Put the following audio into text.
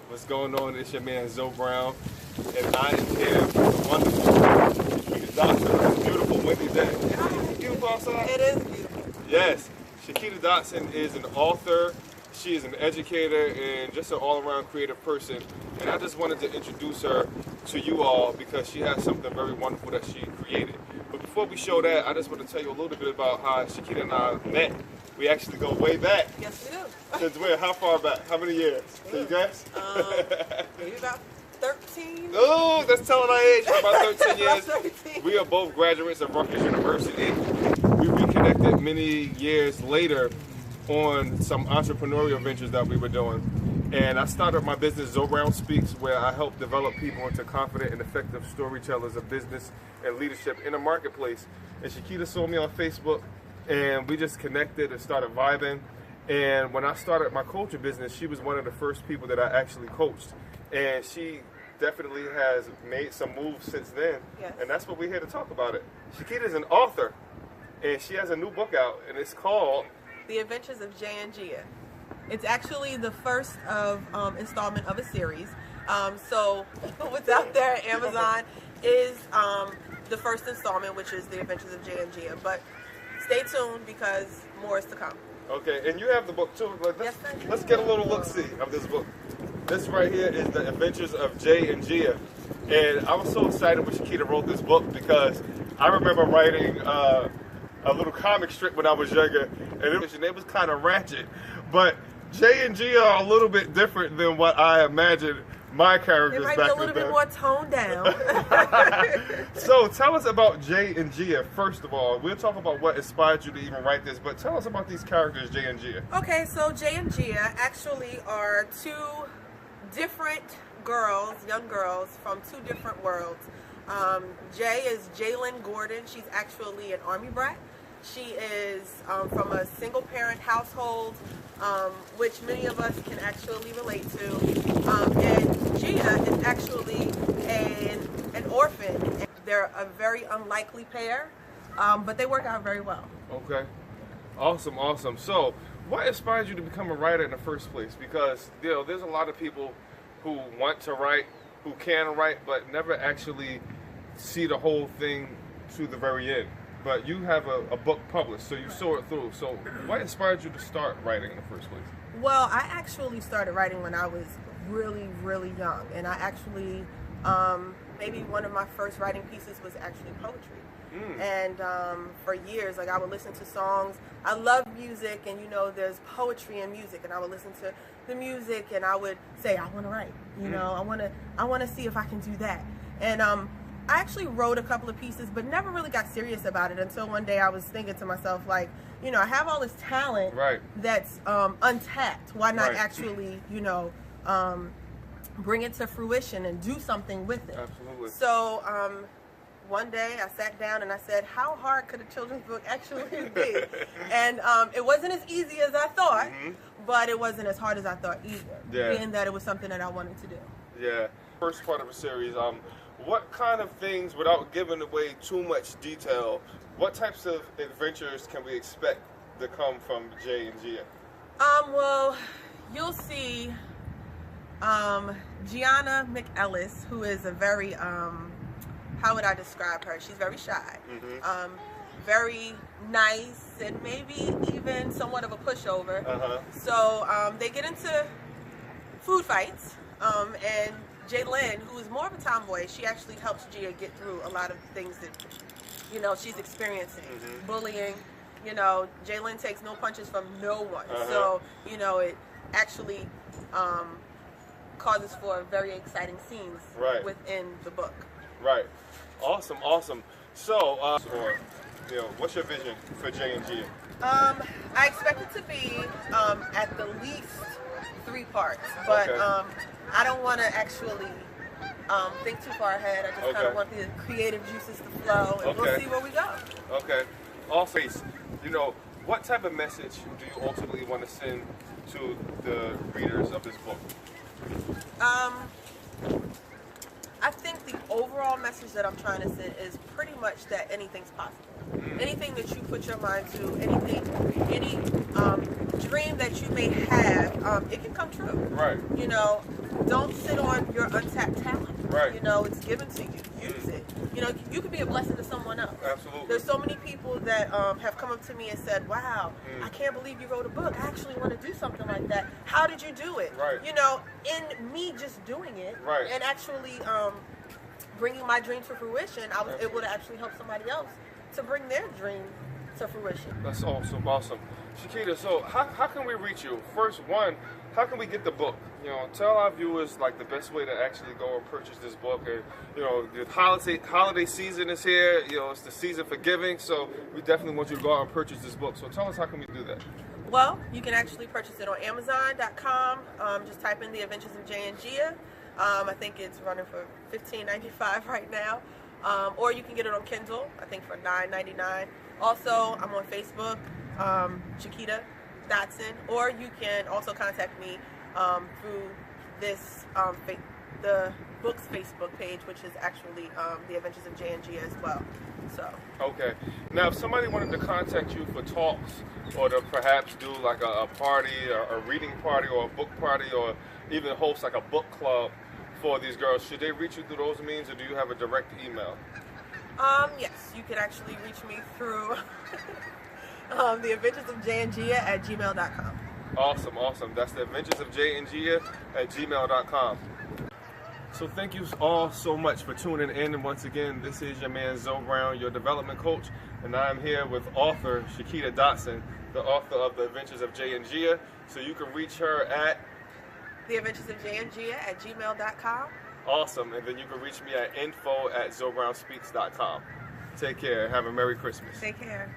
What's going on? It's your man Zoe Brown, and I am here with the wonderful Chiquita Dotson. It's a beautiful windy day. Isn't it beautiful outside? It is beautiful. Yes, Chiquita Dotson is an author. She is an educator and just an all-around creative person. And I just wanted to introduce her to you all because she has something very wonderful that she created. But before we show that, I just want to tell you a little bit about how Chiquita and I met. We actually go way back. Yes, we do. Since when? How far back? How many years? Can you guess? Maybe about 13. Oh, that's telling our age. About 13 years. About 13. We are both graduates of Rutgers University. We reconnected many years later on some entrepreneurial ventures that we were doing. And I started my business, Zoe Brown Speaks, where I help develop people into confident and effective storytellers of business and leadership in the marketplace. And Chiquita saw me on Facebook, and we just connected and started vibing. And when I started my coaching business, she was one of the first people that I actually coached. And she definitely has made some moves since then. Yes. And that's what we're here to talk about it. Chiquita is an author, and she has a new book out, and it's called The Adventures of Gia. It's actually the first installment of a series. So what's out there at Amazon is the first installment, which is The Adventures of Gia. But stay tuned because more is to come. Okay, and you have the book too. Yes, I do. Let's get a little look-see of this book. This right here is The Adventures of Gia. And I was so excited when Chiquita wrote this book because I remember writing a little comic strip when I was younger, and it was kind of ratchet. But Gia are a little bit different than what I imagined my characters back then. It might be a little bit more toned down. So tell us about Gia first of all. We'll talk about what inspired you to even write this, but tell us about these characters, Gia. Okay, so Gia actually are two different girls, young girls from two different worlds. Jay is Jaylyn Gordon. She's actually an Army brat. She is from a single parent household, which many of us can actually relate to. And Gia is actually an orphan. They're a very unlikely pair, but they work out very well. Okay. Awesome. So, what inspired you to become a writer in the first place? Because, there's a lot of people who want to write, who can write, but never actually see the whole thing to the very end. But you have a book published, so you saw it through. So what inspired you to start writing in the first place? Well, I actually started writing when I was really, really young. And I actually, maybe one of my first writing pieces was actually poetry. And for years, I would listen to songs. I love music, and there's poetry in music, and I would listen to the music, and I would say, I want to write. I want to see if I can do that. And I actually wrote a couple of pieces, but never really got serious about it until one day I was thinking to myself, I have all this talent that's untapped. Why not actually, bring it to fruition and do something with it? Absolutely. So one day I sat down and I said, how hard could a children's book actually be? And it wasn't as easy as I thought, but it wasn't as hard as I thought either, being that it was something that I wanted to do. Yeah. First part of a series, what kind of things, without giving away too much detail, what types of adventures can we expect to come from Gia? Well, you'll see Gianna McEllis, who is a very, how would I describe her? She's very shy, very nice, and maybe even somewhat of a pushover. So they get into food fights, and Jaylyn, who is more of a tomboy, she actually helps Gia get through a lot of things that, she's experiencing. Bullying, Jaylyn takes no punches from no one. So, it actually causes for very exciting scenes within the book. Right. Awesome. So, what's your vision for Gia? I expect it to be at the least 3 parts, but I don't want to actually think too far ahead. I just kind of want the creative juices to flow, and we'll see where we go. Okay. Also, what type of message do you ultimately want to send to the readers of this book? I think the overall message that I'm trying to send is pretty much that anything's possible. Anything that you put your mind to, any dream that you may have, it can come true. Right. You know, don't sit on your untapped talent. Right. You know, it's given to you. Use it. You know, you could be a blessing to someone else. Absolutely. There's so many people that have come up to me and said, wow, I can't believe you wrote a book. I actually want to do something like that. How did you do it? Right. You know, in me just doing it right. and actually bringing my dream to fruition, I was able to actually help somebody else to bring their dream to fruition. That's awesome, awesome. Chiquita, so how can we reach you? First, one, how can we get the book? You know, tell our viewers like the best way to actually go and purchase this book. And you know, the holiday season is here. You know, it's the season for giving, so we definitely want you to go out and purchase this book. So tell us, how can we do that? Well, you can actually purchase it on Amazon.com. Just type in The Adventures of Gia. I think it's running for $15.95 right now. Or you can get it on Kindle, I think for $9.99. Also, I'm on Facebook, Chiquita Dotson, or you can also contact me through this the book's Facebook page, which is actually The Adventures of Gia as well. So. Okay. Now, if somebody wanted to contact you for talks, or to perhaps do like a party, or a reading party, or a book party, or even host like a book club for these girls, should they reach you through those means, or do you have a direct email? Yes, you can actually reach me through theadventuresofjaeandgia@gmail.com. Awesome, awesome. That's theadventuresofjaeandgia@gmail.com. So thank you all so much for tuning in. And once again, this is your man Zoe Brown, your development coach, and I'm here with author Chiquita Dotson, the author of The Adventures of Gia. So you can reach her at theadventuresofjaeandgia@gmail.com. Awesome. And then you can reach me at info@zoebrownspeaks.com. Take care. Have a Merry Christmas. Take care.